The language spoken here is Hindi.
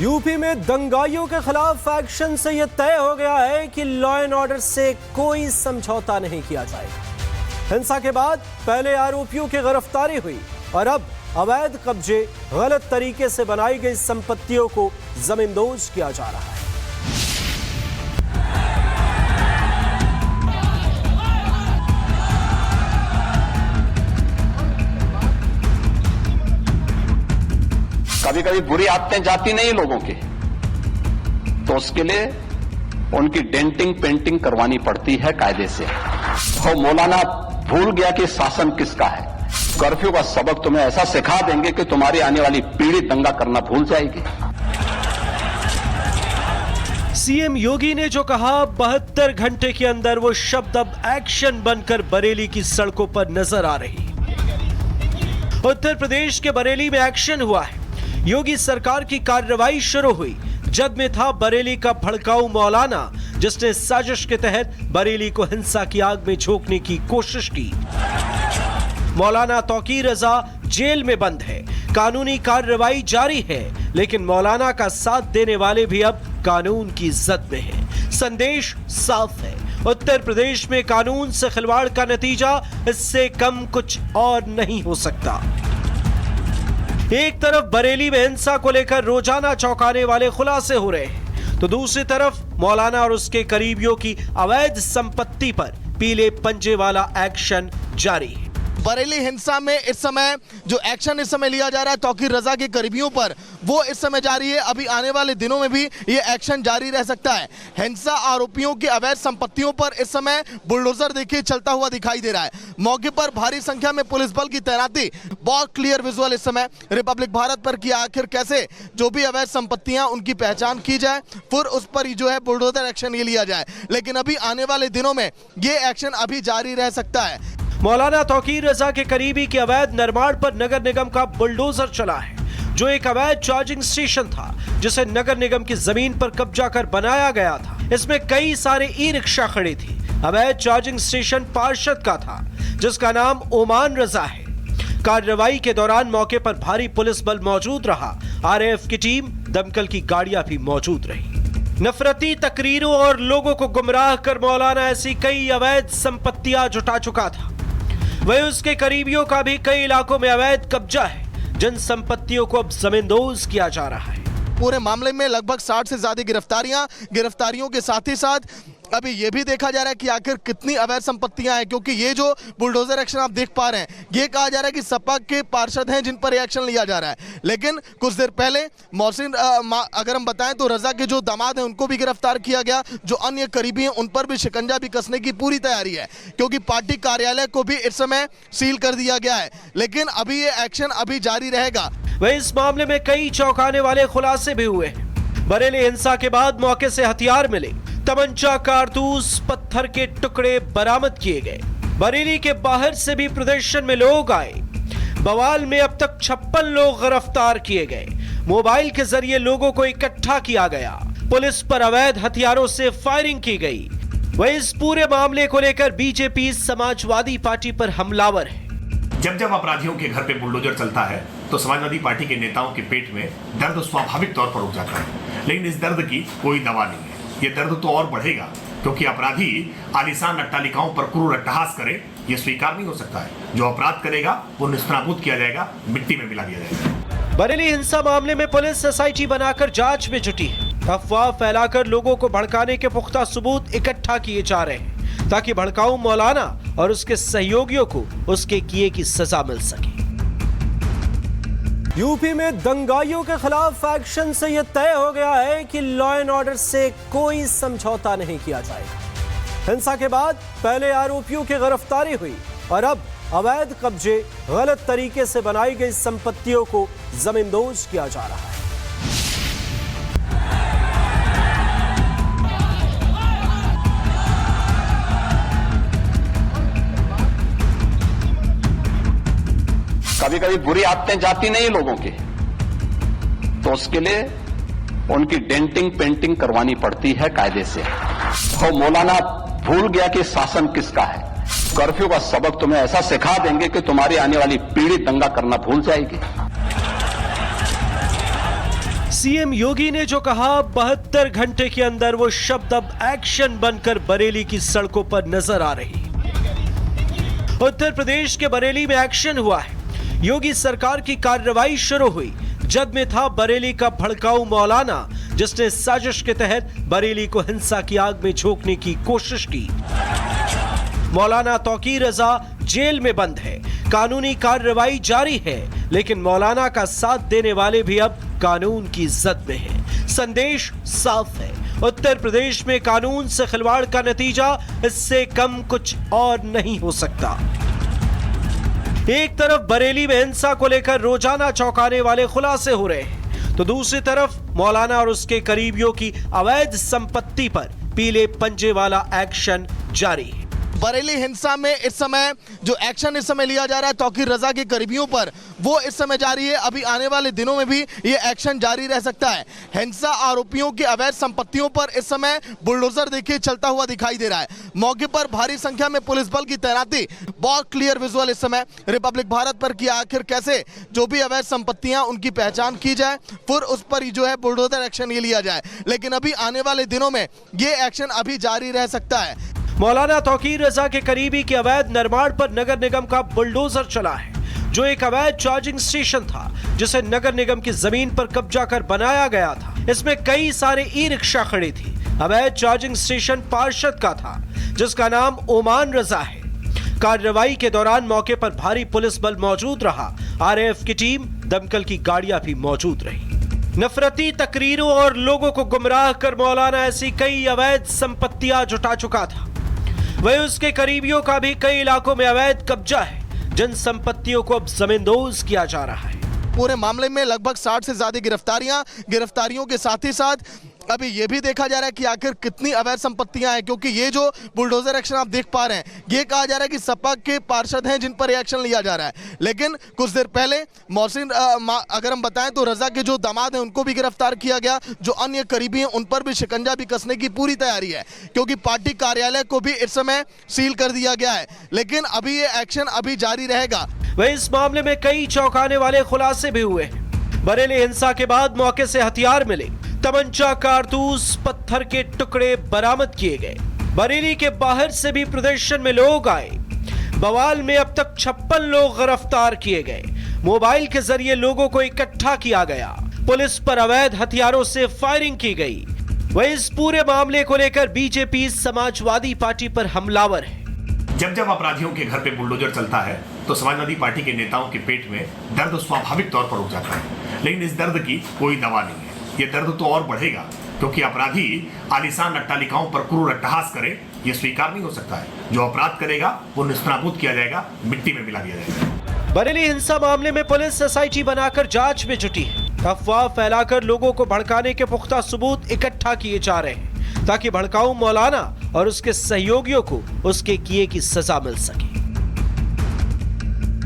यूपी में दंगाइयों के खिलाफ एक्शन से यह तय हो गया है कि लॉ एंड ऑर्डर से कोई समझौता नहीं किया जाएगा। हिंसा के बाद पहले आरोपियों की गिरफ्तारी हुई और अब अवैध कब्जे, गलत तरीके से बनाई गई संपत्तियों को जमींदोज किया जा रहा है। कभी कभी बुरी आदतें जाती नहीं लोगों की, तो उसके लिए उनकी डेंटिंग पेंटिंग करवानी पड़ती है कायदे से। तो मौलाना भूल गया कि शासन किसका है। कर्फ्यू का सबक तुम्हें ऐसा सिखा देंगे कि तुम्हारी आने वाली पीढ़ी दंगा करना भूल जाएगी। सीएम योगी ने जो कहा, 72 घंटे के अंदर वो शब्द अब एक्शन बनकर बरेली की सड़कों पर नजर आ रही। उत्तर प्रदेश के बरेली में एक्शन हुआ है। योगी सरकार की कार्रवाई शुरू हुई। जद में था बरेली का भड़काऊ मौलाना, जिसने साजिश के तहत बरेली को हिंसा की आग में झोंकने की कोशिश की। मौलाना तौकीर रजा जेल में बंद है। कानूनी कार्रवाई जारी है, लेकिन मौलाना का साथ देने वाले भी अब कानून की जद में हैं। संदेश साफ है, उत्तर प्रदेश में कानून से खिलवाड़ का नतीजा इससे कम कुछ और नहीं हो सकता। एक तरफ बरेली में हिंसा को लेकर रोजाना चौंकाने वाले खुलासे हो रहे हैं, तो दूसरी तरफ मौलाना और उसके करीबियों की अवैध संपत्ति पर पीले पंजे वाला एक्शन जारी है। बरेली हिंसा में इस समय जो एक्शन इस समय लिया जा रहा है तौकीर रजा के करीबियों पर, वो इस समय जारी है। अभी आने वाले दिनों में भी ये एक्शन जारी रह सकता है। हिंसा आरोपियों की अवैध संपत्तियों पर इस समय बुलडोजर देखिए चलता हुआ दिखाई दे रहा है। मौके पर भारी संख्या में पुलिस बल की तैनाती, बहुत क्लियर विजुअल इस समय रिपब्लिक भारत पर कि आखिर कैसे जो भी अवैध संपत्तियां उनकी पहचान की जाए, फिर उस पर जो है बुलडोजर एक्शन ये लिया जाए। लेकिन अभी आने वाले दिनों में ये एक्शन अभी जारी रह सकता है। मौलाना तौकीर रजा के करीबी के अवैध निर्माण पर नगर निगम का बुलडोजर चला है, जो एक अवैध चार्जिंग स्टेशन था, जिसे नगर निगम की जमीन पर कब्जा कर बनाया गया था। इसमें कई सारे ई रिक्शा खड़ी थी। अवैध चार्जिंग स्टेशन पार्षद का था, जिसका नाम ओमान रजा है। कार्रवाई के दौरान मौके पर भारी पुलिस बल मौजूद रहा। आरएएफ की टीम, दमकल की गाड़ियां भी मौजूद रही। नफरती तकरीरों और लोगों को गुमराह कर मौलाना ऐसी कई अवैध संपत्तियां जुटा चुका था। वहीं उसके करीबियों का भी कई इलाकों में अवैध कब्जा है, जिन संपत्तियों को अब जमींदोज किया जा रहा है। पूरे मामले में लगभग 60 से ज्यादा गिरफ्तारियों के साथ ही साथ अभी ये भी देखा जा रहा है कि आखिर कितनी अवैध संपत्तियां हैं, क्योंकि ये जो बुलडोजर एक्शन आप देख पा रहे हैं, ये कहा जा रहा है कि सपा के पार्षद हैं जिन पर एक्शन लिया जा रहा है। लेकिन कुछ देर पहले मोहसिन, अगर हम बताएं तो रजा के जो दामाद हैं उनको भी गिरफ्तार किया गया। जो अन्य करीबी हैं उन पर भी शिकंजा भी कसने की पूरी तैयारी है, क्योंकि पार्टी कार्यालय को भी इस समय सील कर दिया गया है। लेकिन अभी ये एक्शन अभी जारी रहेगा। वहीं इस मामले में कई चौंकाने वाले खुलासे भी हुए हैं। बरेली हिंसा के बाद मौके से हथियार मिले, तमंचा, कारतूस, पत्थर के टुकड़े बरामद किए गए। बरेली के बाहर से भी प्रदर्शन में लोग आए। बवाल में अब तक 56 लोग गिरफ्तार किए गए। मोबाइल के जरिए लोगों को इकट्ठा किया गया। पुलिस पर अवैध हथियारों से फायरिंग की गई। वहीं इस पूरे मामले को लेकर बीजेपी समाजवादी पार्टी पर हमलावर है। जब जब अपराधियों के घर पे बुलडोजर चलता है, तो समाजवादी पार्टी के नेताओं के पेट में दर्द स्वाभाविक तौर पर उठ जाता है। लेकिन इस दर्द की कोई दवा नहीं है। ये दर्द तो और बढ़ेगा, क्योंकि अपराधी आलीशान अट्टालिकाओं पर क्रूर अट्टहास करे, ये स्वीकार नहीं हो सकता है। जो अपराध करेगा वो निस्तानाबूद किया जाएगा, मिट्टी में मिला दिया जाएगा। बरेली हिंसा मामले में पुलिस एसआईटी बनाकर जांच में जुटी है। अफवाह फैलाकर लोगों को भड़काने के पुख्ता सबूत इकट्ठा किए जा रहे हैं, ताकि भड़काऊ मौलाना और उसके सहयोगियों को उसके किए की सजा मिल सके। यूपी में दंगाइयों के खिलाफ एक्शन से यह तय हो गया है कि लॉ एंड ऑर्डर से कोई समझौता नहीं किया जाएगा। हिंसा के बाद पहले आरोपियों की गिरफ्तारी हुई और अब अवैध कब्जे, गलत तरीके से बनाई गई संपत्तियों को जमींदोज किया जा रहा है। कभी कभी बुरी आदतें जाती नहीं लोगों की, तो उसके लिए उनकी डेंटिंग पेंटिंग करवानी पड़ती है कायदे से। तो मौलाना भूल गया कि शासन किसका है। कर्फ्यू का सबक तुम्हें ऐसा सिखा देंगे कि तुम्हारी आने वाली पीढ़ी दंगा करना भूल जाएगी। सीएम योगी ने जो कहा 72 घंटे के अंदर वो शब्द अब एक्शन बनकर बरेली की सड़कों पर नजर आ रही। उत्तर प्रदेश के बरेली में एक्शन हुआ है। योगी सरकार की कार्रवाई शुरू हुई। जद में था बरेली का भड़काऊ मौलाना, जिसने साजिश के तहत बरेली को हिंसा की आग में झोंकने की कोशिश की। मौलाना तौकीर रजा जेल में बंद है। कानूनी कार्रवाई जारी है, लेकिन मौलाना का साथ देने वाले भी अब कानून की जद में हैं। संदेश साफ है, उत्तर प्रदेश में कानून से खिलवाड़ का नतीजा इससे कम कुछ और नहीं हो सकता। एक तरफ बरेली में हिंसा को लेकर रोजाना चौंकाने वाले खुलासे हो रहे हैं, तो दूसरी तरफ मौलाना और उसके करीबियों की अवैध संपत्ति पर पीले पंजे वाला एक्शन जारी है। बरेली हिंसा में इस समय जो एक्शन इस समय लिया जा रहा है तौकीर रजा के करीबियों पर, वो इस समय जारी है। अभी आने वाले दिनों में भी ये एक्शन जारी रह सकता है। हिंसा आरोपियों की अवैध संपत्तियों पर इस समय बुलडोजर देखिए चलता हुआ दिखाई दे रहा है। मौके पर भारी संख्या में पुलिस बल की तैनाती, बहुत क्लियर विजुअल इस समय रिपब्लिक भारत पर किया। आखिर कैसे जो भी अवैध संपत्तियां उनकी पहचान की जाए, फिर उस पर जो है बुलडोजर एक्शन ये लिया जाए। लेकिन अभी आने वाले दिनों में ये एक्शन अभी जारी रह सकता है। मौलाना तौकीर रजा के करीबी के अवैध निर्माण पर नगर निगम का बुलडोजर चला है, जो एक अवैध चार्जिंग स्टेशन था, जिसे नगर निगम की जमीन पर कब्जा कर बनाया गया था। इसमें कई सारे ई रिक्शा खड़ी थी। अवैध चार्जिंग स्टेशन पार्षद का था, जिसका नाम ओमान रजा है। कार्रवाई के दौरान मौके पर भारी पुलिस बल मौजूद रहा। आरएएफ की टीम, दमकल की गाड़ियां भी मौजूद रही। नफरती तकरीरों और लोगों को गुमराह कर मौलाना ऐसी कई अवैध संपत्तियां जुटा चुका था। वहीं उसके करीबियों का भी कई इलाकों में अवैध कब्जा है, जिन संपत्तियों को अब जमींदोज किया जा रहा है। पूरे मामले में लगभग 60 से ज्यादा गिरफ्तारियों के साथ ही साथ अभी ये भी देखा जा रहा है कि आखिर कितनी अवैध संपत्तियां हैं, क्योंकि ये जो बुलडोजर एक्शन आप देख पा रहे हैं, ये कहा जा रहा है कि सपा के पार्षद हैं जिन पर एक्शन लिया जा रहा है। लेकिन कुछ देर पहले मोहसिन, अगर हम बताएं तो रजा के जो दामाद हैं उनको भी गिरफ्तार किया गया। जो अन्य करीबी हैं उन पर भी शिकंजा भी कसने की पूरी तैयारी है, क्योंकि पार्टी कार्यालय को भी इस समय सील कर दिया गया है। लेकिन अभी ये एक्शन अभी जारी रहेगा। वहीं इस मामले में कई चौंकाने वाले खुलासे भी हुए हैं। बरेली हिंसा के बाद मौके से हथियार मिले, तमंचा, कारतूस, पत्थर के टुकड़े बरामद किए गए। बरेली के बाहर से भी प्रदर्शन में लोग आए। बवाल में अब तक 56 लोग गिरफ्तार किए गए। मोबाइल के जरिए लोगों को इकट्ठा किया गया। पुलिस पर अवैध हथियारों से फायरिंग की गई। वहीं इस पूरे मामले को लेकर बीजेपी समाजवादी पार्टी पर हमलावर है। जब जब अपराधियों के घर पे बुलडोजर चलता है, तो समाजवादी पार्टी के नेताओं के पेट में दर्द स्वाभाविक तौर पर उठ जाता है। लेकिन इस दर्द की कोई दवा नहीं है। ये दर्द तो और बढ़ेगा, क्योंकि अपराधी आलीशान अट्टालिकाओं पर क्रूर अट्टहास करे, ये स्वीकार नहीं हो सकता है। जो अपराध करेगा वो निस्तानाबूद किया जाएगा, मिट्टी में मिला दिया जाएगा। बरेली हिंसा मामले में पुलिस एसआईटी बनाकर जांच में जुटी है। अफवाह फैलाकर लोगों को भड़काने के पुख्ता सबूत इकट्ठा किए जा रहे हैं, ताकि भड़काऊ मौलाना और उसके सहयोगियों को उसके किए की सजा मिल सके।